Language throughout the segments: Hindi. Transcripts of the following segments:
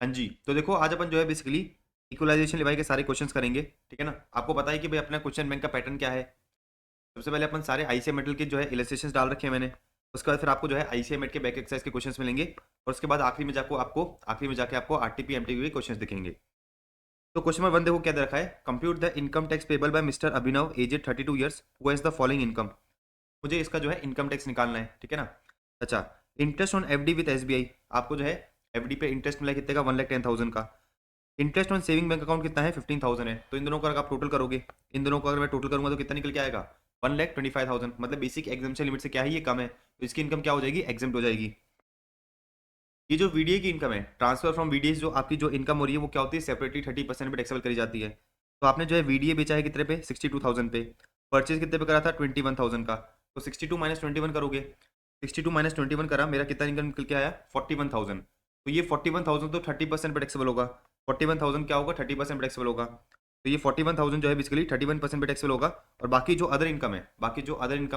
हाँ जी, तो देखो आज अपन जो है बेसिकली इक्वलाइजेशन लेवाई के सारे क्वेश्चंस करेंगे, ठीक है ना। आपको पता है कि भाई अपना क्वेश्चन बैंक का पैटर्न क्या है। सबसे पहले अपन सारे आईसीआई मेटल के जो है इलस्ट्रेशंस डाल रखे हैं मैंने। उसके बाद फिर आपको जो है आईसीआई मेट के बैक एक्सरसाइज के क्वेश्चंस मिलेंगे और उसके बाद आखिरी में जाके आपको आरटीपी एमटीक्यू के क्वेश्चंस दिखेंगे। तो क्वेश्चन नंबर 1 देखो क्या दे रखा है। Compute the income tax payable by mister Abhinav aged 32 years who has the following income. मुझे इसका जो है इनकम टैक्स निकालना है, ठीक है ना। अच्छा, interest on FD with SBI. आपको जो है एफडी पे इंटरेस्ट मिला है कितने का, 1,10,000 का। Interest on saving bank account कितना है, 15,000 है। तो इन दोनों का अगर आप टोटल करोगे, इन दोनों का अगर मैं टोटल करूंगा तो कितना निकल के आएगा, 1,25,000। मतलब बेसिक एग्जाम्पशन लिमिट से क्या है, ये कम है, तो इसकी इनकम क्या हो जाएगी, एग्जाम्प्ट हो जाएगी। ये जो वीडीए की इनकम है, ट्रांसफर फ्रॉम वीडीए, जो आपकी जो इनकम हो रही है वो क्या होती है, सेपरेटली 30% पे टैक्सेबल करी जाती है। तो आपने जो है वीडीए बेचा है कितने पे, 62,000 पे। परचेज कितने पे करा था, 21,000 का। तो 62 माइनस 21 करोगे, 62 माइनस 21 करा, मेरा कितना इनकम निकल के आया, 41,000। तो ये 41,000 तो 30% पे टैक्सेबल होगा। 41,000 क्या होगा, 30% पे टैक्सेबल होगा। तो ये 41,000 जो है बेसिकली 31% पे टैक्सेबल होगा। और बाकी जो अदर इनकम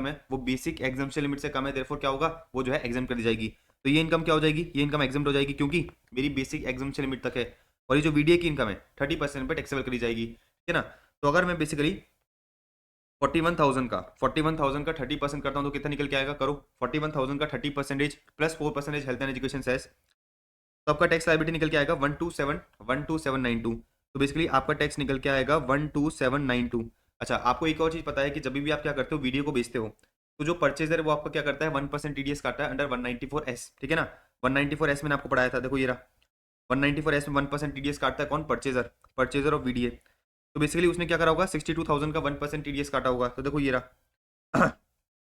है, वो बेसिक एग्जाम्पशन लिमिट से कम है, देयरफॉर क्या होगा, वो जो है एग्जाम कर दी जाएगी। तो ये इनकम क्या हो जाएगी, ये इनकम एग्जाम्प्ट हो जाएगी क्योंकि मेरी बेसिक एग्जाम्पशन लिमिट तक है। और ये जो वीडीए की इनकम है 30% पे टैक्सेबल करी जाएगी, ठीक है ना। तो अगर मैं बेसिकली 41,000 का 30% करता हूँ तो कितना निकल के आएगा, करो। 41,000 का 30% plus 4% health and education cess, तो आपका टैक्स लाइबिलिटी निकल के आएगा 127,12792। तो बेसिकली आपका टैक्स निकल के आएगा 12792। अच्छा, आपको एक और चीज पता है कि जब भी आप क्या करते हो, वीडियो को बेचते हो, तो जो परचेजर है वो आपका क्या करता है, 1% टीडीएस काटता है अंडर 194S, ठीक है ना। 194S मैंने आपको पढ़ाया था, देखो ये रहा। 194S में 1% टीडीएस काटता है कौन, परचेजर, परचेजर ऑफ वीडीए। तो बेसिकली उसने क्या करा होगा, 62,000 का 1% टीडीएस काटा होगा। तो देखो ये रहा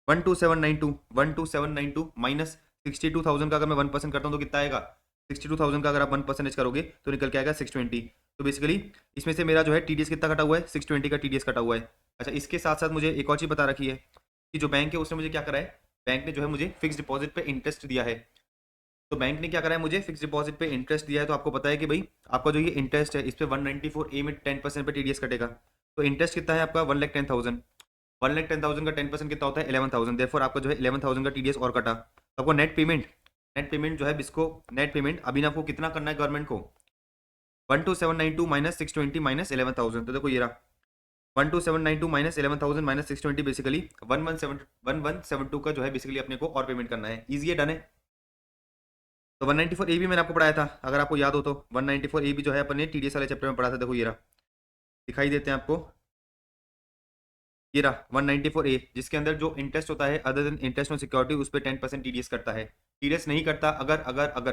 12792 माइनस 62,000 का अगर मैं 1% करता हूँ तो कितना आएगा, 62,000 का अगर आप 1% करोगे तो निकल के आएगा 620। तो बेसिकली इसमें से मेरा जो है टीडीएस कितना कटा हुआ है, 620 का टीडीएस कटा हुआ है। अच्छा, इसके साथ साथ मुझे एक और चीज़ बता रखी है कि जो बैंक है उसने मुझे क्या करा है, बैंक ने जो है मुझे फिक्स डिपॉजिट पे इंटरेस्ट दिया है। तो बैंक ने क्या करा है, मुझे फिक्स डिपॉजिट पे इंटरेस्ट दिया है। तो आपको पता है कि भाई आपका जो ये इंटरेस्ट है इस पे 194A में 10% पे टीडीएस कटेगा। तो इंटरेस्ट कितना है आपका, 1,10,000। 1,10,000 का 10% कितना होता है, 11,000। देयरफॉर आपका जो है 11,000 का टीडीएस और कटा। तो आपको नेट पेमेंट जो है इसको, नेट पेमेंट अभी आपको कितना करना है गवर्नमेंट को, 12792 माइनस 620 माइनस 11,000। तो देखो ये रहा 12792 माइनस 11,000 माइनस 620, बेसिकली 1172 का जो है बेसिकली अपने को और पेमेंट करना है। इजी है, डन है। तो 194 ए भी मैंने आपको पढ़ाया था, अगर आपको याद हो तो। 194 ए भी जो है अपने टीडीएस वाले चैप्टर में पढ़ा था। देखो ये रहा, दिखाई देते हैं आपको, ये रहा 194 ए, जिसके अंदर जो इंटरेस्ट होता है other than interest on security, उस पर 10% टीडीएस करता है। टीडीएस नहीं करता अगर अगर अगर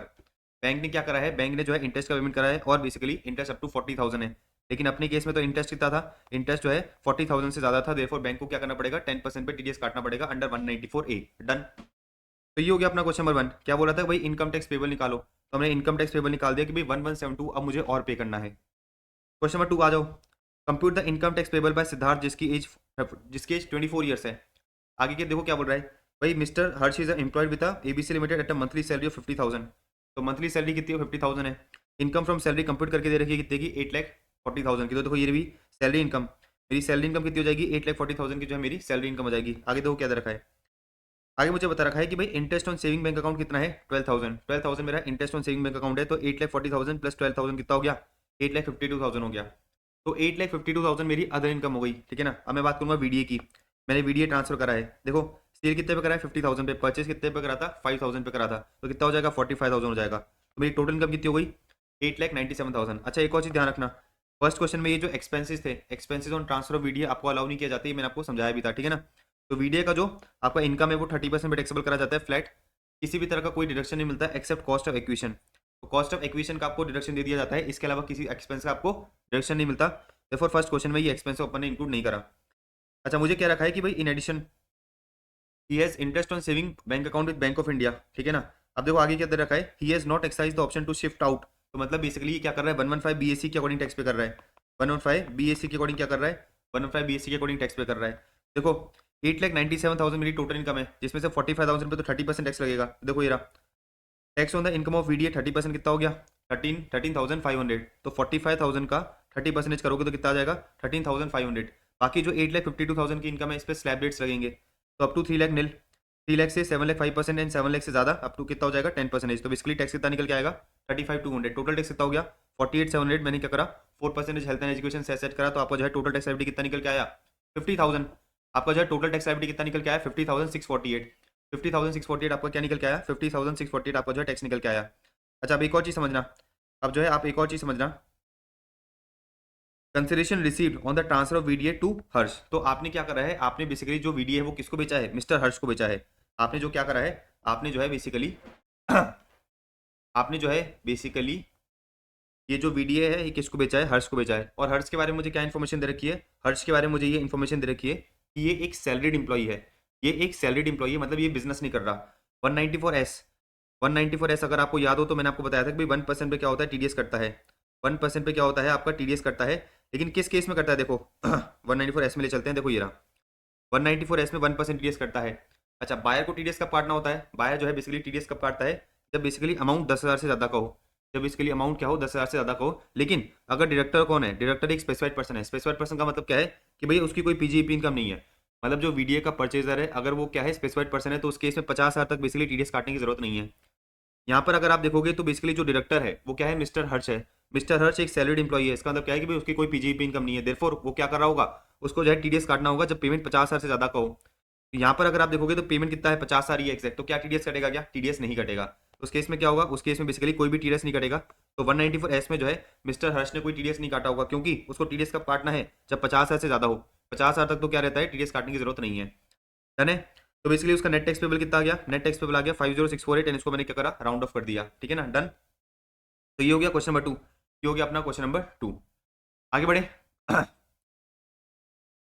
बैंक ने क्या करा है, बैंक ने जो है इंटरेस्ट का पेमेंट करा है और बेसिकली इंटरेस्ट अप टू 40,000 है। लेकिन अपने केस में तो इंटरेस्ट कितना था, इंटरेस्ट जो है 40,000 से ज्यादा था। देयरफॉर बैंक को क्या करना पड़ेगा, 10% पे टीडीएस काटना पड़ेगा अंडर 194 ए। डन। तो ये हो गया अपना क्वेश्चन नंबर 1। क्या बोला था भाई, इनकम टैक्स पेबल निकालो। तो हमने इनकम टैक्स पेबल निकाल दिया कि भाई 1172 अब मुझे और पे करना है। क्वेश्चन नंबर 2 आ जाओ। Compute the income tax payable bye Siddharth जिसकी एज 24 ईयर्स है। आगे के देखो क्या बोल रहा है, भाई mister Harsh is employed with ABC limited at a monthly salary of 50,000। तो मंथली सैलरी कितनी है, 50,000 है। इनकम फ्रॉम सैलरी कंप्यूट करके दे रखी है कितने की, 8,40,000 की। तो देखो ये भी सैलरी इनकम, मेरी सैलरी इनकम कितनी हो जाएगी, 8,40,000 की जो है मेरी सैलरी इनकम हो जाएगी। आगे देखो क्या दे रखा है। आगे मुझे बता रखा है कि भाई interest on saving bank account कितना है, 12,000 मेरा interest on saving bank account है। तो 8,40,000 प्लस 12,000 कितना हो गया, 8,52,000 हो गया। तो 8,52,000 मेरी अदर इनकम हो गई, ठीक है ना। अब मैं बात करूंगा वीडीए की। मैंने वीडीए ट्रांसफर करा है, देखो सेल कितने पे करा है, 50,000 पे। परचेज कितने पे करा था, 5,000 पे करा था। तो कितना हो जाएगा, 45,000 हो जाएगा। तो मेरी टोटल इनकम कितनी हो गई, 8,97,000। अच्छा, एक और चीज ध्यान रखना, फर्स्ट क्वेश्चन में ये जो एक्सपेंसेस थे, expenses on transfer of VDA आपको अलाउ नहीं किया जाता है, मैंने आपको समझाया भी था, ठीक है ना। तो वीडीए का जो आपका इनकम है वो 30% पे टैक्सेबल करा जाता है फ्लैट। किसी भी तरह का कोई डिडक्शन नहीं मिलता एक्सेप्ट कॉस्ट ऑफ एक्विजिशन। तो कॉस्ट ऑफ एक्विजिशन का आपको डिडक्शन दे दिया जाता है, इसके अलावा किसी एक्सपेंस का आपको डिडक्शन नहीं मिलता। देखो फर्स्ट क्वेश्चन में ये एक्सपेंस अपन ने इंक्लूड नहीं करा। अच्छा, मुझे क्या रखा है कि भाई in addition he has interest on saving bank account with Bank of India, ठीक है ना। अब देखो आगे क्या दे रखा है, he has not exercise the option to shift out. तो मतलब बेसिकली ये क्या कर रहा है, 115 बीएससी के अकॉर्डिंग टैक्स पे कर रहा है। 115 बीएससी के अकॉर्डिंग क्या कर रहा है, 115 बीएससी के अकॉर्डिंग टैक्स पे कर रहा है। देखो 8,97,000 मेरी टोटल इनकम है, जिसमें से 45,000 पे तो 30% टैक्स लगेगा। देखो ये रहा, tax on the income of VDA 30% कितना हो गया, 13,500। तो 45,000 का 30% करोगे तो कितना आ जाएगा, 13,500। बाकी जो 8,52,000 की इनकम है इस पर स्लैब रेट्स लगेंगे। तो अप टू 3 लाख नील, 3 लाख से 7 लाख 5% एंड 7 लाख से ज्यादा अप टू कितना हो जाएगा, 10%। तो बेसिकली टैक्स कितना निकल के आएगा, 35,200, टोटल टैक्स कितना हो गया 48,700। मैंने क्या करा 4% हेल्थ एंड एजुकेशन से सेट करा, तो आपका जो है टोटल टैक्स लायबिलिटी कितना निकल के आया 50,000। आपका जो है टोटल टैक्स लायबिलिटी कितना निकल के आया 50,648। 50,648 आपका क्या निकल के आया 50,648 आपका जो है टैक्स निकल के आया। अच्छा अब एक और चीज समझना, अब जो है आप एक और चीज समझना, consideration received on the transfer of VDA to Harsh. तो आपने क्या करा है, आपने बेसिकली जो वीडीए है वो किसको बेचा है, मिस्टर हर्ष को बेचा है। आपने जो क्या करा है, आपने जो है बेसिकली आपने जो है बेसिकली ये जो वीडीए है ये किसको बेचा है, हर्ष को बेचा है। और हर्ष के बारे में मुझे क्या इन्फॉर्मेशन दे रखी है, हर्ष के बारे में मुझे ये इन्फॉर्मेशन दे रखी है कि ये एक सैलरीड इंप्लॉई है। ये एक सैलरीड इंप्लॉई है, मतलब ये बिजनेस नहीं कर रहा। 194S 194S अगर आपको याद हो तो मैंने आपको बताया था कि भाई 1% पे क्या होता है, टीडीएस करता है। 1% पे क्या होता है आपका, टीडीएस करता है। लेकिन किस केस में करता है, देखो 194S में ले चलते हैं, देखो ये रहा 194S में 1% टीडीएस करता है। अच्छा बायर को टीडीएस कब काटना होता है, बायर जो है बेसिकली टीडीएस कब काटता है, जब बेसिकली अमाउंट 10,000 से ज्यादा का हो, जब बेसिकली अमाउंट क्या हो 10,000 से ज्यादा का हो। लेकिन अगर डायरेक्टर कौन है, डायरेक्टर एक स्पेसिफाइड पर्सन है। स्पेसिफाइड पर्सन का मतलब क्या है कि भाई उसकी कोई पीजीईपी इनकम नहीं है, मतलब जो वीडीए का परचेजर है अगर वो क्या है स्पेसिफाइड पर्सन है, तो उस केस में 50,000 तक बेसिकली टीडीएस काटने की जरूरत नहीं है। यहाँ पर अगर आप देखोगे तो बेसिकली जो डायरेक्टर है वो क्या है, मिस्टर हर्ष है। मिस्टर हर्ष एक सैलरीड इंप्लॉई है, इसका मतलब क्या है कि भाई उसकी कोई पीजीईपी इनकम नहीं है, देयरफॉर वो क्या कर रहा होगा, उसको जो है टीडीएस काटना होगा जब पेमेंट 50,000 से ज्यादा का हो। तो यहाँ पर अगर आप देखोगे तो पेमेंट कितना है 50,000 ही एग्जैक्ट, तो क्या टीडीएस कटेगा, क्या टीडीएस नहीं कटेगा। उस केस में क्या होगा, उस केस में बेसिकली कोई भी टीडीएस नहीं कटेगा। तो 194S में जो है मिस्टर हर्ष ने कोई टीडीएस नहीं काटा होगा, क्योंकि उसको टीडीएस कब काटना है, जब 50,000 से ज्यादा हो। 50,000 तक तो क्या रहता है, टीडीएस काटने की जरूरत नहीं है। डन है। तो बेसिकली उसका नेट टैक्स पेबल कितना आ गया, नेट टैक्स पेबल आ गया 50,648 एंड इसको मैंने क्या करा, राउंड ऑफ कर दिया। ठीक है ना, डन। तो ये हो गया क्वेश्चन नंबर 2, ये हो गया अपना क्वेश्चन नंबर 2। आगे बढ़े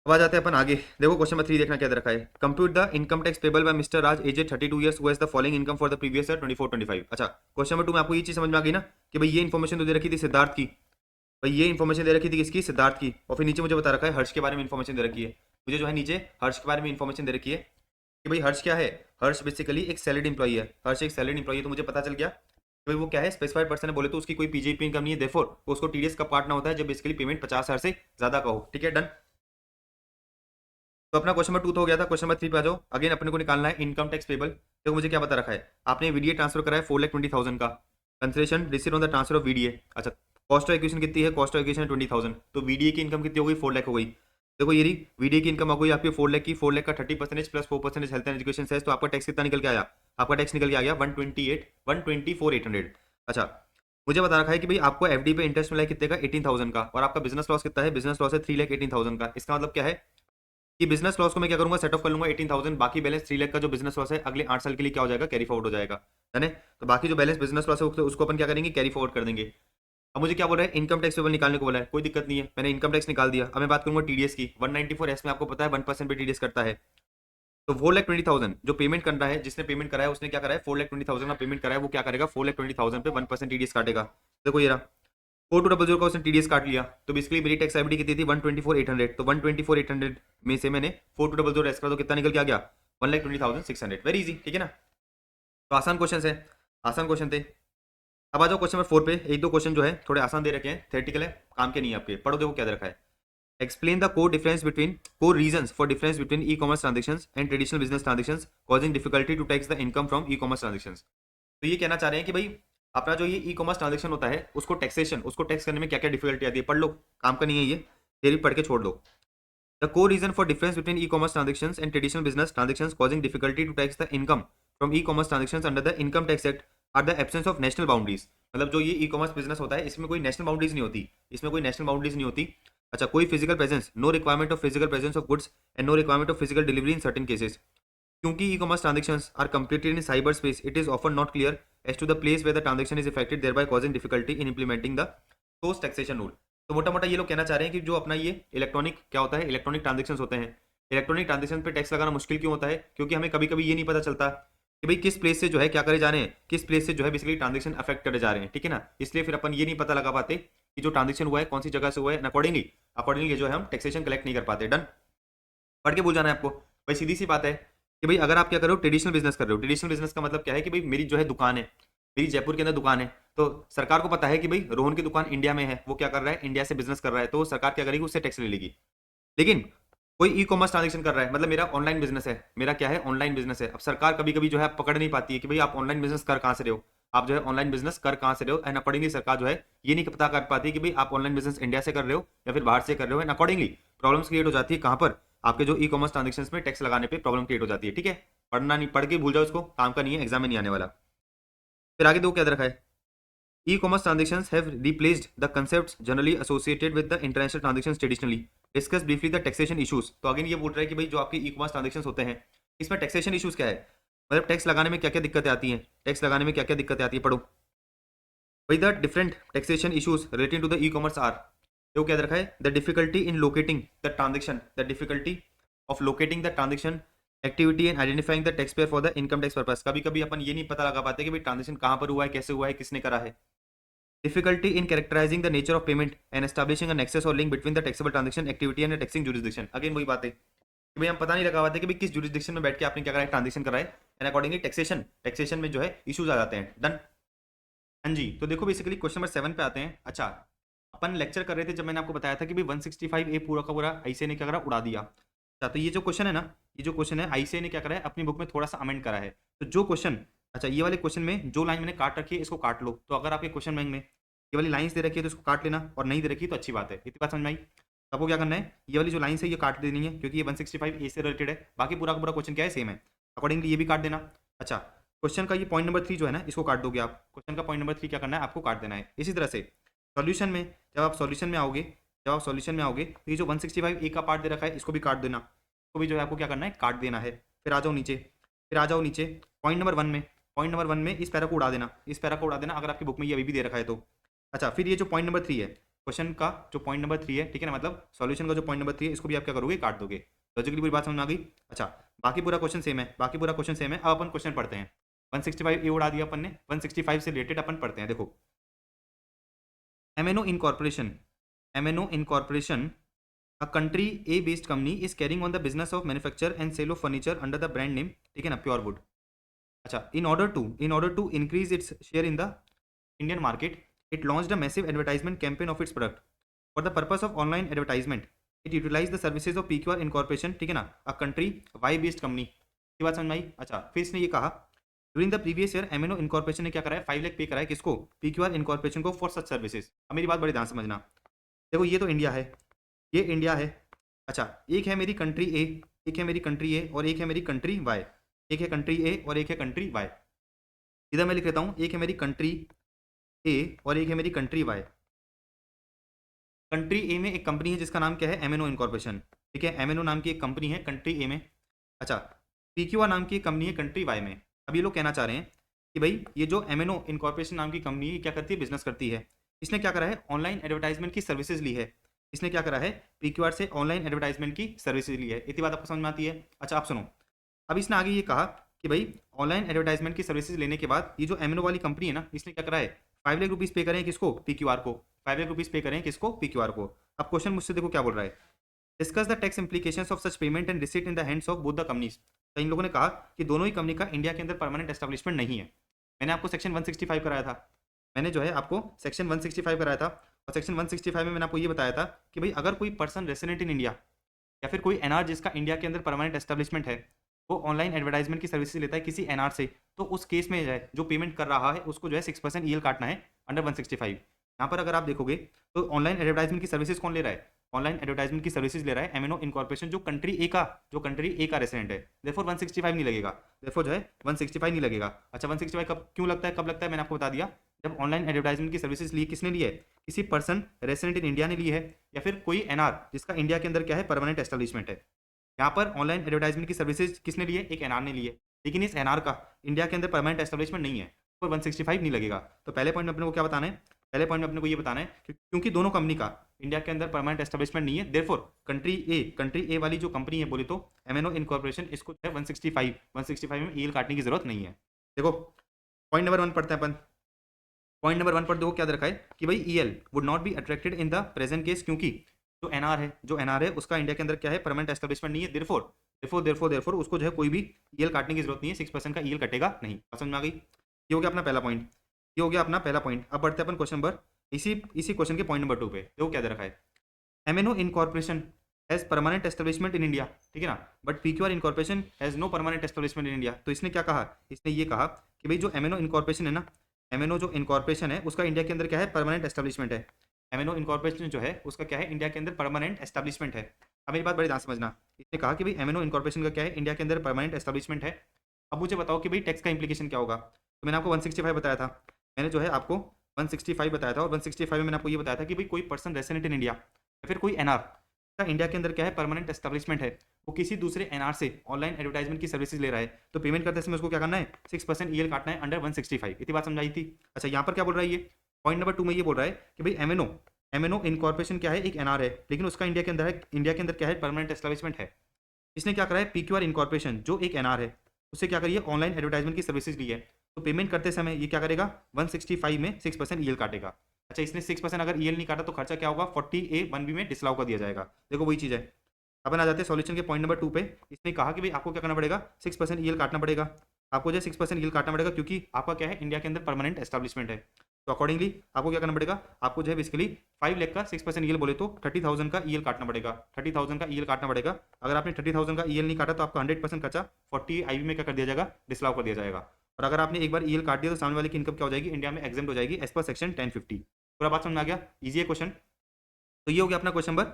अब आ जाते हैं अपन आगे। देखो क्वेश्चन नंबर 3 देखना क्या दे रखा है, compute the income tax payable by mister Raj aged 32 years who has the following income for the previous year 24-25। अच्छा क्वेश्चन नंबर 2 में आपको ये चीज समझ में आ गई ना कि भाई ये इन्फॉर्मेशन तो दे रखी थी सिद्धार्थ की, भाई ये इन्फॉर्मेशन दे रखी थी किसकी, सिद्धार्थ की। और फिर नीचे मुझे बता रखा है हर्ष के बारे में इन्फॉर्मेशन दे रखी है, मुझे जो है नीचे हर्ष के बारे में इन्फॉर्मेशन दे रखी है कि भाई हर्ष क्या है, हर्ष बेसिकली एक सैलरीड इंप्लॉई है। हर्ष एक सैलरीड इंप्लॉई है, तो मुझे पता चल गया कि भाई वो क्या है स्पेसिफाइड पर्सन है, बोले तो उसकी कोई पीजीपी इनकम नहीं है, देयरफॉर उसको टीडीएस कब काटना होता है, जब बेसिकली पेमेंट 50,000 से ज्यादा का हो। ठीक है, डन। तो अपना क्वेश्चन नंबर 2 तो हो गया था। क्वेश्चन नंबर 3 पे आ जाओ। अगेन अपने को निकालना है इनकम टैक्स पेबल। देखो मुझे क्या बता रखा है, आपने वीडीए ट्रांसफर करा है 4,20,000 का, consideration receive on the transfer of VDA. अच्छा कॉस्ट ऑफ एक्विजिशन कितनी है, कॉस्ट ऑफ एक्विजिशन 20,000, तो वीडीए की इनकम कितनी हो गई 4 लाख हो गई। देखो ये रही वीडीए की इनकम हो गई आपकी 4 लाख की, 4 लाख का 30% plus 4% health and education cess, तो आपका टैक्स कितना निकल के आया, आपका टैक्स निकल के आ गया 124,800। अच्छा मुझे बता रखा है कि भाई आपको एफडी पे इंटरेस्ट मिला है कितने का 18,000 का, और आपका बिजनेस लॉस कितना है, बिजनेस लॉस है 3,18,000 का। इसका मतलब क्या है कि बिजनेस लॉस को मैं क्या करूंगा, सेट ऑफ कर लूंगा 18,000, बाकी बैलेंस 3 लाख का जो बिजनेस लॉस है अगले 8 साल के लिए क्या हो जाएगा, कैरी फॉरवर्ड हो जाएगा, है ना। तो बाकी जो बैलेंस बिजनेस लॉस है उसको अपन क्या करेंगे, कैरी फॉरवर्ड कर देंगे। अब मुझे क्या बोल रहा है, इनकम टैक्स पेबल निकालने को बोला है, कोई दिक्कत नहीं है, मैंने इनकम टैक्स निकाल दिया। अब मैं बात करूंगा टीडीएस की। 194S में आपको पता है 1% पे टीडीएस करता है, तो 4,20,000 जो पेमेंट कर रहा है, जिसने पेमेंट करा है उसने क्या करा है, 4,20,000 का पेमेंट करा है, वो क्या करेगा 4,20,000 पे 1% टीडीएस काटेगा। देखो ये रहा 4200 का उसने टीडीएस काट लिया, तो बेसिकली मेरी टैक्स लायबिलिटी कितनी थी 124,800, तो 124,800 में से मैंने 4200 लेस करा तो कितना निकल के आ गया 1,20,600। वेरी इजी, ठीक है ना। तो आसान क्वेश्चन है, आसान क्वेश्चन थे। अब आ जाओ क्वेश्चन नंबर 4 पे। एक दो क्वेश्चन जो है थोड़े आसान दे रखे हैं, थेरेटिकल है, काम के नहीं है आपके, पढ़ो देखो क्या दे रखा है। Explain the core difference between core reasons for difference between e commerce transactions and traditional business transactions causing difficulty to tax the income from e commerce transactions. तो ये कहना चाह रहे हैं कि भाई अपना जो ये ई कॉमर्स ट्रांजेक्शन होता है उसको टैक्सेशन, उसको टैक्स करने में क्या क्या डिफिकल्टी आती है, पढ़ लो, काम का नहीं है ये, थ्योरी पढ़ के छोड़ दो। The core reason for difference between e commerce transactions and traditional business transactions causing difficulty to tax the income from e commerce transactions under the income tax act are the absence of national boundaries. मतलब जो ये ई कॉमर्स बिजनेस होता है इसमें कोई नेशनल बाउंड्रीज नहीं होती, इसमें कोई नेशनल बाउंड्रीज नहीं होती। अच्छा कोई physical presence, no requirement of physical presence of goods and no requirement of physical delivery in certain cases. क्योंकि e commerce transactions are completed in cyber space, it is often not clear as to the place where the transaction is effected, thereby causing difficulty in implementing the source taxation rule. तो मोटा मोटा ये लोग कहना चाह रहे हैं कि जो अपना ये इलेक्ट्रॉनिक क्या होता है, इलेक्ट्रॉनिक ट्रांजेक्शन होते हैं, इलेक्ट्रॉनिक ट्रांजेक्शन पे टैक्स लगाना मुश्किल क्यों होता है, क्योंकि हमें कभी कभी ये नहीं पता चलता कि भाई किस प्लेस से जो है क्या करे जा रहे हैं, किस प्लेस से जो है बेसिकली ट्रांजेक्शन अफेक्ट करे जा रहे हैं, ठीक है ना। इसलिए फिर अपन ये नहीं पता लगा पाते कि जो ट्रांजेक्शन हुआ है कौन सी जगह से हुआ है, अकॉर्डिंगली अकॉर्डिंगली जो है हम टैक्सेशन कलेक्ट नहीं कर पाते। डन, पढ़ के भूल जाना है आपको। भाई सीधी सी बात है कि भाई अगर आप क्या कर रहे हो, ट्रेडिशनल बिजनेस कर रहे हो, ट्रेडिशनल बिजनेस का मतलब क्या है कि भाई मेरी जो है दुकान है, मेरी जयपुर के अंदर दुकान है, तो सरकार को पता है कि भाई रोहन की दुकान इंडिया में है, वो क्या कर रहा है इंडिया से बिजनेस कर रहा है, तो सरकार क्या करेगी उससे टैक्स ले लेगी। लेकिन कोई ई कॉमर्स ट्रांजेक्शन कर रहा है, मतलब मेरा ऑनलाइन बिजनेस है, मेरा क्या है ऑनलाइन बिजनेस है, अब सरकार कभी कभी जो है पकड़ नहीं पाती है कि भाई आप ऑनलाइन बिजनेस कर कहाँ से रहे हो, आप जो है ऑनलाइन बिजनेस कर कहाँ से रहे हो, एंड अकॉर्डिंगली सरकार जो है ये नहीं पता कर पाती कि भाई आप ऑनलाइन बिजनेस इंडिया से कर रहे हो या फिर बाहर से कर रहे हो, एंड अकॉर्डिंगली प्रॉब्लम्स क्रिएट हो जाती है कहाँ पर, आपके जो ई कॉमर्स ट्रांजेक्शन में टैक्स लगाने पर प्रॉब्लम क्रिएट हो जाती है। ठीक है, पढ़ना नहीं, पढ़ के भूल जाओ, इसको काम का नहीं है, एग्जाम में नहीं आने वाला। फिर आगे दो क्या दे रखा है, E-commerce transactions have replaced the concepts generally associated with the international transactions traditionally. Discuss briefly the taxation issues. तो अगेन ये बोल रहा है कि भाई जो आपके ई-कॉमर्स ट्रांजेक्शंस होते हैं इसमें टैक्सेशन इश्यूज क्या है, मतलब टैक्स लगाने में क्या क्या दिक्कतें आती हैं, टैक्स लगाने में क्या क्या दिक्कतें आती है, पढ़ो भाई। The different taxation issues relating to the e commerce are, तो क्या रखा है, the difficulty in locating the transaction, the difficulty of locating the transaction activity and identifying the tax payer for the income tax purpose. कभी कभी अपन ये नहीं पता लगा पाते कि भाई ट्रांजेक्शन कहाँ पर हुआ है, कैसे हुआ है, किसने करा है। Difficulty in characterizing the nature of payment and establishing a nexus or link between the taxable transaction activity and the taxing jurisdiction. Again वही बात है कि भाई हम पता नहीं लगा पाते कि भाई किस जुरिस्डिक्शन में बैठ के आपने क्या करा है, ट्रांजेक्शन करा है, एंड अकॉर्डिंगली टैक्सेशन में जो है इश्यूज आ जाते हैं। डन। हाँ जी, तो देखो बेसिकली क्वेश्चन नंबर 7 पे आते हैं। अच्छा, अपन लेक्चर कर रहे थे जब मैंने आपको बताया था कि भाई 165A पूरा का पूरा आईसीए ने क्या करा, उड़ा दिया। अच्छा, तो ये जो क्वेश्चन है ना, ये जो क्वेश्चन है आईसीए ने क्या करा है, अपनी बुक में थोड़ा सा अमेंड करा है। तो जो क्वेश्चन, अच्छा ये वाले क्वेश्चन में जो लाइन मैंने काट रखी है इसको काट लो। तो अगर आपके क्वेश्चन बैंक में ये वाली लाइंस दे रखी है तो इसको काट लेना, और नहीं दे रखी तो अच्छी बात है। इतनी बात समझ में आई। तो आपको क्या करना है, ये वाली जो लाइंस है ये काट देनी है क्योंकि ये 165A से रिलेटेड है। बाकी पूरा का पूरा क्वेश्चन क्या है, सेम है, अकॉर्डिंगली ये भी काट देना। अच्छा, क्वेश्चन का ये पॉइंट नंबर 3 जो है ना इसको काट दोगे आप। क्वेश्चन का पॉइंट नंबर 3 क्या करना है, आपको काट देना है। इसी तरह से सॉल्यूशन में जब आप सॉल्यूशन में आओगे, तो ये जो 165A का पार्ट दे रखा है इसको भी काट देना, इसको भी जो है आपको क्या करना है, काट देना है। फिर आ जाओ नीचे, पॉइंट नंबर 1 में इस पैरा को उड़ा देना, अगर आपकी बुक में ये अभी भी दे रखा है तो। अच्छा, फिर ये जो पॉइंट नंबर 3 है, क्वेश्चन का जो पॉइंट नंबर 3 है, ठीक है ना, मतलब सॉल्यूशन का जो पॉइंट नंबर 3 है इसको भी आप क्या करोगे, काट दोगे। लॉजिकली पूरी बात समझ में आ गई। अच्छा, बाकी पूरा क्वेश्चन सेम है, अब अपन क्वेश्चन पढ़ते हैं। 165A उड़ा दिया अपन ने, 165 से रिलेटेड अपन पढ़ते हैं। देखो, MNO incorporation a country A based company is carrying on the business of manufacture and sale of furniture under the brand name, ठीक है ना, प्योर वुड। अच्छा, in order to increase its share in the Indian market, it launched a massive advertisement campaign of its product. For the purpose of online advertisement, it utilized the services of PQR Incorporation, ठीक है ना, a country Y based company। ये बात समझ में आई। अच्छा, फिर इसने ये कहा, during the previous year MNO incorporation ने क्या करा है, 5 लाख पे करा है किसको, PQR इनकॉर्पोरेशन को, फॉर सच सर्विसेज। अब मेरी बात बड़ी ध्यान समझना। देखो, ये तो इंडिया है, ये इंडिया है। अच्छा, एक है मेरी कंट्री ए, और एक है मेरी कंट्री वाई। एक है कंट्री ए और एक है कंट्री वाई। इधर मैं लिख लेता हूँ, एक है मेरी कंट्री ए और एक है मेरी कंट्री वाई। कंट्री ए में एक कंपनी है जिसका नाम क्या है, एमएनओ इनकॉर्पोरेशन। ठीक है, एमएनओ नाम की एक कंपनी है कंट्री ए में। अच्छा, पीक्यूआर नाम की एक कंपनी है कंट्री वाई में। अब ये लोग कहना चाह रहे हैं कि भाई ये जो एमएनओ इनकॉर्पोरेशन नाम की कंपनी क्या करती है, बिजनेस करती है। इसने क्या करा है, ऑनलाइन एडवर्टाइजमेंट की सर्विसेज ली है। इसने क्या करा है, पीक्यूआर से ऑनलाइन एडवर्टाइजमेंट की सर्विसेज ली है। इतनी बात आपको समझ में आती है। अच्छा, आप सुनो, अब इसने आगे ये कहा कि भाई ऑनलाइन एडवर्टाइजमेंट की सर्विसेज लेने के बाद ये जो एमएनओ वाली कंपनी है ना, इसने क्या करा है, 5 लाख रुपीज पे करें किसको, पीक्यूआर को। 5 लाख रुपीज पे करें किसको, पीक्यूआर को। अब क्वेश्चन मुझसे देखो क्या बोल रहा है, discuss the tax implications of such payment and receipt in the hands of both the companies. तो इन लोगों ने कहा कि दोनों ही कंपनी का इंडिया के अंदर परमानेंट एस्टेब्लिशमेंट नहीं है। मैंने आपको सेक्शन 165 कराया था, और सेक्शन 165 में मैंने आपको ये बताया था कि भाई अगर कोई पर्सन रेसिडेंट इन इंडिया या फिर कोई एनआर जिसका इंडिया के अंदर परमानेंट एस्टेब्लिशमेंट है, वो ऑनलाइन एडवर्टाइजमेंट की सर्विसेज लेता है किसी एनआर से, तो उस केस में जो पेमेंट कर रहा है उसको जो है 6% ईएल काटना है अंडर 165। यहाँ पर अगर आप देखोगे तो ऑनलाइन एडवर्टाइजमेंट की सर्विसेज कौन ले रहा है, ऑनलाइन एडवर्टाइजमेंट की सर्विसेज ले रहा है एमएनओ इनकॉर्पोरेशन, जो कंट्री ए का रेसिडेंट है। देयरफॉर 165 नहीं लगेगा, देयरफॉर जो है 165 नहीं लगेगा। अच्छा, 165 क्यों लगता है, कब लगता है, मैंने आपको बता दिया, जब ऑनलाइन एडवर्टाइजमेंट की सर्विसेज ली किसने ली है, किसी पर्सन रेसिडेंट इन इंडिया ने ली है, या फिर कोई एनआर जिसका इंडिया के अंदर क्या है, परमानेंट एस्टेब्लिशमेंट है। यहाँ पर ऑनलाइन एडवर्टाइजमेंट की सर्विसेज किसने ली है, एक एनआर ने ली है, लेकिन इस एनआर का इंडिया के अंदर परमानेंट एस्टेब्लिशमेंट नहीं है, तो 165 नहीं लगेगा। तो पहले पॉइंट में अपने को क्या बताना है, पहले पॉइंट में अपने को ये बताना है कि क्योंकि दोनों कंपनी का इंडिया के अंदर परमानेंट एस्टेब्लिशमेंट नहीं है, देयरफॉर कंट्री ए वाली जो कंपनी है बोले तो एमएनओ इनकॉर्पोरेशन, इसको जो है 165 में ईएल काटने की जरूरत नहीं है। देखो, पॉइंट नंबर 1 पढ़ते हैं अपन। पॉइंट नंबर 1 पर देखो क्या दे रखा है कि भाई EL would not be attracted in the present case, क्योंकि जो एनआर है उसका इंडिया के अंदर क्या है, परमानेंट एस्टेब्लिशमेंट नहीं है। देयरफॉर उसको जो है कोई भी ईएल काटने की जरूरत नहीं है, 6% का ईएल कटेगा नहीं। समझ में आ गई। ये हो गया अपना पहला पॉइंट, अब बढ़ते हैं अपन क्वेश्चन नंबर, इसी क्वेश्चन के पॉइंट नंबर 2 पे। देखो क्या दे रखा है, MNO incorporation has permanent establishment in India, ठीक है ना, but PQR incorporation has no permanent establishment in India. तो इसने क्या कहा, इसने ये कहा कि भाई जो एमएनओ इनकॉर्पोरेशन है ना, एमएनओ जो इनकॉर्पोरेशन है उसका इंडिया के अंदर क्या है, परमानेंट एस्टेब्लिशमेंट है। एमएनओ इनकॉर्पोरेशन जो है उसका क्या है, इंडिया के अंदर परमानेंट एस्टेब्लिशमेंट है। अब मेरी बात बड़ी ध्यान से समझना, इसने कहा कि भाई एमएनओ इनकॉर्पोरेशन का क्या है, इंडिया के अंदर परमानेंट एस्टेब्लिशमेंट है। अब मुझे बताओ कि भाई टैक्स का इंप्लीकेशन क्या होगा। तो मैंने आपको 165 बताया था, मैंने जो है आपको 165 बताया था, और 165 में मैंने आपको ये बताया था कि भाई कोई पर्सन रेसिडेंट इन इंडिया या फिर कोई एनआर का इंडिया के अंदर क्या है, परमानेंट एस्टेब्लिशमेंट है, वो किसी दूसरे एनआर से ऑनलाइन एडवर्टाइजमेंट की सर्विसेज ले रहा है, तो पेमेंट करते समय उसको क्या करना है, 6% ईएल काटना है अंडर 165। इतनी बात समझाई थी। अच्छा, यहाँ पर क्या बोल रहा है, ये पॉइंट नंबर 2 में ये बोल रहा है कि भाई एमएनओ एमएनओ इनकॉर्पोरेशन क्या है, एक एनआर है, लेकिन उसका इंडिया के अंदर है, इंडिया के अंदर क्या है, परमानेंट एस्टेब्लिशमेंट है। इसने क्या करा है, पीक्यूआर इनकॉर्पोरेशन जो एक एनआर है उससे क्या करिए, ऑनलाइन एडवर्टाइजमेंट की सर्विसेज ली है, तो पेमेंट करते समय ये क्या करेगा, 165 में 6% ईएल काटेगा। अच्छा, इसने 6% अगर ईएल नहीं काटा तो खर्चा क्या होगा, 40A1B में डिसलाउ कर दिया जाएगा। देखो वही चीज़ है। अपन आ जाते हैं सॉल्यूशन के पॉइंट नंबर 2 पे। इसने कहा कि भाई आपको क्या करना पड़ेगा, 6% ईएल काटना पड़ेगा। आपको जो है 6% ईएल काटना पड़ेगा क्योंकि आपका क्या है, इंडिया के अंदर परमानेंट एस्टेब्लिशमेंट है। तो अकॉर्डिंगली आपको क्या करना पड़ेगा, आपको जो है बेसिकली 5 लाख का 6% ईएल बोले तो 30,000 का ईएल काटना पड़ेगा। 30,000 का ईएल काटना पड़ेगा। अगर आपने 30,000 का ईएल नहीं काटा तो आपका 100% खर्चा 40 आईवी में क्या कर दिया जाएगा, डिसलाउ कर दिया जाएगा। और अगर आपने एक बार ईएल काट दिया तो सामने वाले की इनकम क्या हो जाएगी, इंडिया में एग्जेम्प्ट हो जाएगी एज पर सेक्शन 1050। पूरा बात समझ में आ गया, ईजी है क्वेश्चन। तो ये हो गया अपना क्वेश्चन नंबर,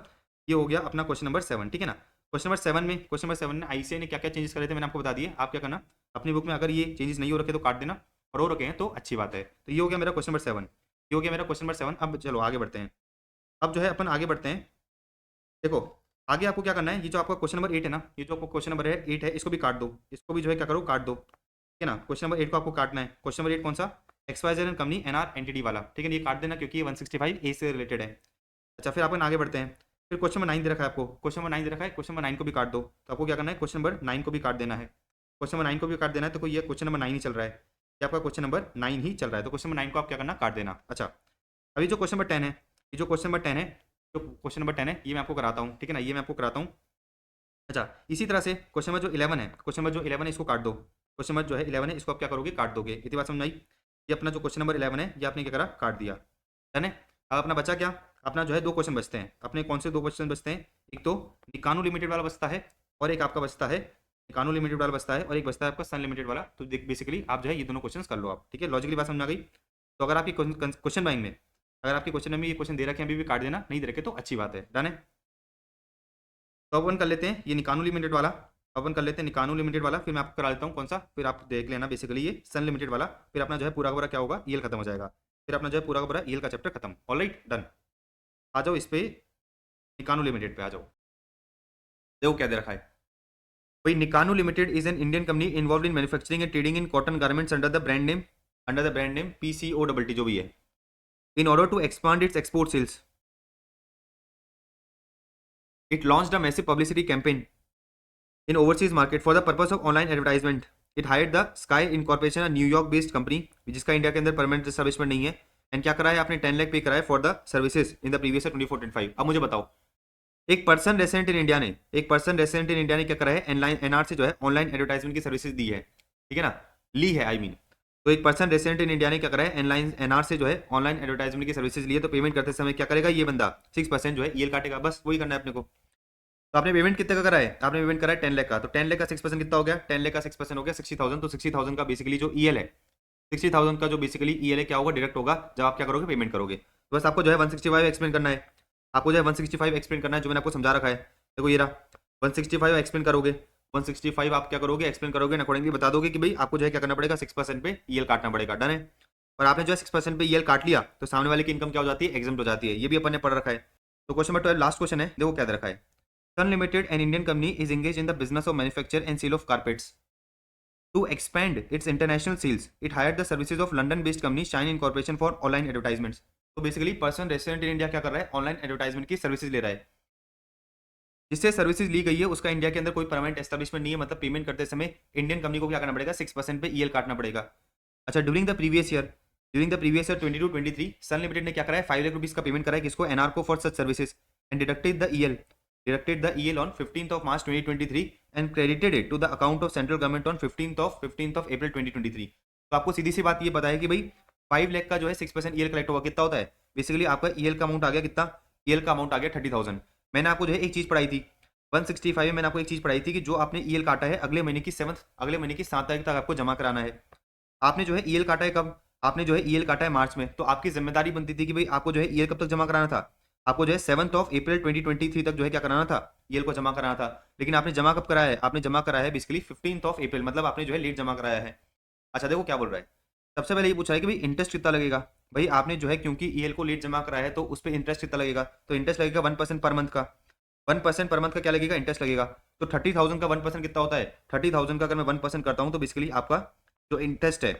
ये हो गया अपना क्वेश्चन नंबर 7, ठीक है ना। क्वेश्चन नंबर 7 में, क्वेश्चन नंबर 7 में आईसीआई ने क्या क्या चेंजेस करे थे मैंने आपको बता दिए। आप क्या करना, अपनी बुक में अगर ये चेंजेस नहीं हो रखे तो काट देना, और हो रखे हैं तो अच्छी बात है। तो ये हो गया मेरा क्वेश्चन नंबर 7, ये हो गया मेरा क्वेश्चन नंबर 7। अब चलो आगे बढ़ते हैं। अब जो है अपन आगे बढ़ते हैं। देखो आगे आपको क्या करना है, ये जो आपका क्वेश्चन नंबर 8 है ना, ये जो आपको क्वेश्चन नंबर है 8 है, इसको भी काट दो, इसको भी जो है क्या करो, काट दो, ठीक है ना। क्वेश्चन नंबर 8 को आपको काटना है। क्वेश्चन नंबर 8 कौन सा, XYZ and company NR entity वाला, ठीक है, ये काट देना क्योंकि ये 165A से रिलेटेड है। अच्छा, फिर अपन आगे बढ़ते हैं। फिर क्वेश्चन नंबर 9 दे रखा है आपको, क्वेश्चन नंबर 9 दे रखा है, क्वेश्चन नंबर 9 को भी काट दो। तो आपको क्या करना है, क्वेश्चन नंबर 9 को भी काट देना है। क्वेश्चन नंबर 9 को भी काट देना है, तो कोई ये क्वेश्चन नंबर 9 ही चल रहा है, ये आपका क्वेश्चन नंबर 9 ही चल रहा है, तो क्वेश्चन नंबर 9 को आप क्या करना, काट देना। अच्छा, अभी जो क्वेश्चन नंबर 10 है, ये जो क्वेश्चन नंबर 10 है, जो क्वेश्चन नंबर 10 है ये मैं आपको कराता हूँ, ठीक है ना, ये मैं आपको कराता हूँ। अच्छा, इसी तरह से क्वेश्चन नंबर जो 11 है, क्वेश्चन नंबर जो 11 है इसको काट दो। क्वेश्चन नंबर जो है 11 है इसको आप क्या करोगे, काट दोगे। इतनी बात समझ आई। ये अपना जो क्वेश्चन नंबर 11 है ये आपने क्या करा, काट दिया, डन है। अब अपना बचा क्या, अपना जो है 2 क्वेश्चन बचते हैं। अपने कौन से 2 क्वेश्चन बचते हैं, एक तो निकानू लिमिटेड वाला बचता है, और एक आपका बचता है, निकानू लिमिटेड वाला बचता है, और एक बचता है आपका सन लिमिटेड वाला। तो बेसिकली आप जो है ये दोनों क्वेश्चन कर लो आप, ठीक है, लॉजिकली बात समझ आ गई। तो अगर आपकी क्वेश्चन बैंक में, अगर आपके क्वेश्चन में ये क्वेश्चन दे रखे हैं अभी भी काट देना, नहीं दे रखे तो अच्छी बात है, डन है। तो अपन कर लेते हैं ये निकानू लिमिटेड वाला, अपन कर लेते हैं निकानू लिमिटेड वाला, फिर मैं आपको करा देता हूँ कौन सा, फिर आप देख लेना बेसिकली ये सन लिमिटेड वाला, फिर अपना जो है पूरा का पूरा क्या होगा, ईएल खत्म हो जाएगा, फिर अपना जो है पूरा का पूरा ईएल का चैप्टर खत्म। Alright, done. आ जाओ इस पे, निकानू लिमिटेड पे आ जाओ। देखो क्या दे रखा है भाई, Nikanu limited is an Indian company involved in manufacturing and trading in cotton garments under the brand name PCOTT जो भी है, in order to expand its export sales. It launched a massive publicity campaign in overseas market for the purpose of online advertisement. It hired the Sky Incorporation, a New York based company जिसका इंडिया के अंदर परमानेंट एस्टैब्लिशमेंट नहीं है, एंड क्या करा है आपने 10 लाख पे करा है for the services in the previous 24-25। अब मुझे बताओ, एक पर्सन रेसिडेंट इन इंडिया ने, एक पर्सन रेसिडेंट इन इंडिया ने क्या करा है, एनआर से जो है ऑनलाइन एडवर्टाइजमेंट की सर्विसेज दी है, ठीक है ना, ली है आई मीन। तो एक पर्सन रेसिडेंट इन इंडिया ने क्या करा है, एनआर से जो है ऑनलाइन एडवर्टाइजमेंट की सर्विसेज ली है, तो पेमेंट करते समय क्या करेगा ये बंदा, 6% जो है ईएल काटेगा, बस वही करना है अपने को। तो आपने पेमेंट कितने का करा है, आपने पेमेंट करा है 10 लाख का, तो 10 लाख का 6% कितना हो गया, 10 लाख का 6% हो गया 60,000। तो 60,000 का बेसिकली जो ईएल है, 60,000 का जो बेसिकली ईएल है क्या होगा, डायरेक्ट होगा जब आप क्या करोगे, पेमेंट करोगे। तो बस आपको जो है 165 एक्सप्लेन करना है, आपको जो है 165 एक्सप्लेन करना है, जो मैंने आपको समझा रखा है। देखो ये रहा 165 एक्सप्लेन करोगे, 165 आप क्या करोगे, एक्सप्लेन करोगे, अकॉर्डिंगली बता दोगे कि भाई आपको जो है क्या करना पड़ेगा, 6% पे ईएल काटना पड़ेगा, डन है। और आपने जो है 6% पे ईएल काट लिया तो सामने वाले की इनकम क्या हो जाती है, एग्जाम हो जाती है, ये भी अपन ने पढ़ रखा है। तो क्वेश्चन नंबर 12 लास्ट क्वेश्चन है, देखो क्या दे रखा है। Sun Limited, an Indian company, is engaged in the business of manufacture and sale of carpets. To expand its international sales, it hired the services of London-based company Shine Incorporation for online advertisements. तो basically person resident in India क्या कर रहा है, ऑनलाइन एडवर्टाइजमेंट की सर्विसेज ले रहा है। जिससे सर्विसेज ली गई है उसका इंडिया के अंदर कोई परमानेंट एस्टेब्लिशमेंट नहीं है, मतलब पेमेंट करते समय इंडियन कंपनी को क्या करना पड़ेगा, 6% पे ईएल काटना पड़ेगा। अच्छा, during the previous year 22-23 Sun Limited ने क्या करा है, 5 लाख रुपीज का पेमेंट करा है किसको, एनआर को, for such services, and deducted the EL on 15th of March 2023 and credited it to the account of central government on 15th of April 2023। तो आपको सीधी सी बात ये पता है कि भाई 5 लाख का जो है 6% EL कलेक्ट होगा, कितना होता है बेसिकली आपका EL का अमाउंट आ गया, कितना EL का अमाउंट आ गया 30,000। मैंने आपको जो है एक चीज पढ़ाई थी 165 में, मैंने आपको एक चीज पढ़ाई थी कि जो आपने EL काटा है अगले महीने की 7 तारीख तक आपको जमा कराना है। आपने जो है EL काटा है कब, आपने जो है ईएल काटा है मार्च में, तो आपकी जिम्मेदारी बनती थी कि भाई आपको जो है ईएल कब तक जमा कराना था, आपको जो है 7 अप्रैल 2023 तक जो है क्या कराना था, ईएल को जमा कराना था। लेकिन आपने जमा कब कराया है, आपने जमा कराया है बेसिकली 15 अप्रैल, मतलब आपने जो है लेट जमा कराया है। अच्छा देखो क्या बोल रहा है, सबसे पहले ये पूछा है कि भाई इंटरेस्ट कितना लगेगा। भाई आपने जो है क्योंकि ईएल को लेट जमा कराया है तो उस पर इंटरेस्ट कितना लगेगा, तो इंटरेस्ट लगेगा 1% पर मंथ का। 1% पर मंथ का क्या लगेगा, इंटरेस्ट लगेगा। तो 30,000 का 1% कितना होता है, 30,000 का अगर मैं 1% करता हूँ तो बेसिकली आपका जो इंटरेस्ट है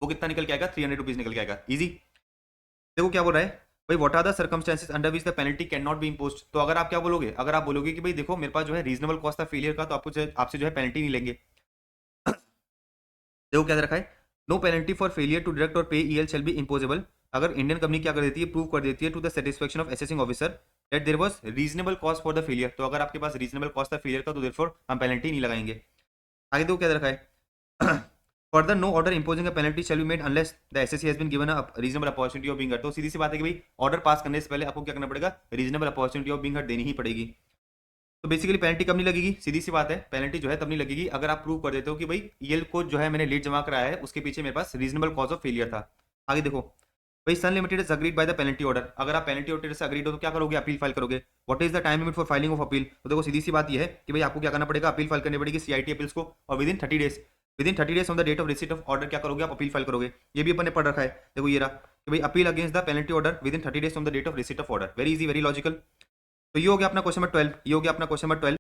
वो कितना निकल के आएगा, 300 रुपीज निकल के आएगा, इजी। देखो क्या बोल रहा है, भाई what are the circumstances under which the penalty can not be imposed. तो अगर आप क्या बोलोगे, अगर आप बोलोगे कि भाई देखो मेरे पास जो है रीजनेबल कॉस्ट था फेलियर का, तो आपको आपसे जो है पेनल्टी नहीं लेंगे। देखो क्या दे रखा है, no penalty for failure to deduct और pay EL shall be imposable. अगर इंडियन कंपनी क्या कर देती है, प्रूव कर देती है to the satisfaction of assessing officer that there was reasonable cost for the failure, तो अगर आपके पास रीजनेबल कॉस्ट था फेलियर का तो देयरफॉर हम पेनल्टी नहीं लगाएंगे। आगे देखो क्या दे रखा है, further no order imposing a penalty shall be made unless the SSC has been given a reasonable opportunity of being heard. तो सीधी सी बात है कि भाई ऑर्डर पास करने से पहले आपको क्या करना पड़ेगा, reasonable opportunity of being heard देनी ही पड़ेगी। तो बेसिकली पेनल्टी कब नहीं लगेगी, सीधी सी बात है, पेनल्टी जो है तब नहीं लगेगी अगर आप प्रूव कर देते हो कि भाई ये को जो है मैंने लेट जमा कराया है, उसके पीछे मेरे पास रीजनेबल कॉज ऑफ फेलियर था। आगे देखो, भाई Sun limited is agreed by the penalty order. अगर आप पेनल्टी ऑर्डर से अग्रीड हो तो क्या करोगे, अपील फाइल करोगे। What is the time limit for filing of appeal. तो देखो सीधी सी बात यह है कि भाई आपको क्या करना पड़ेगा, अपील फाइल करनी पड़ेगी सीआईटी अपील्स को, और within 30 days from the date of receipt of order क्या करोगे, आप अपील फाइल करोगे। ये भी अपन ने पढ़ रखा है, देखो ये रहा कि भाई appeal against the penalty order within 30 days from the date of receipt of order. Very easy, very logical. तो ये हो गया अपना क्वेश्चन नंबर 12, ये हो गया अपना क्वेश्चन नंबर 12।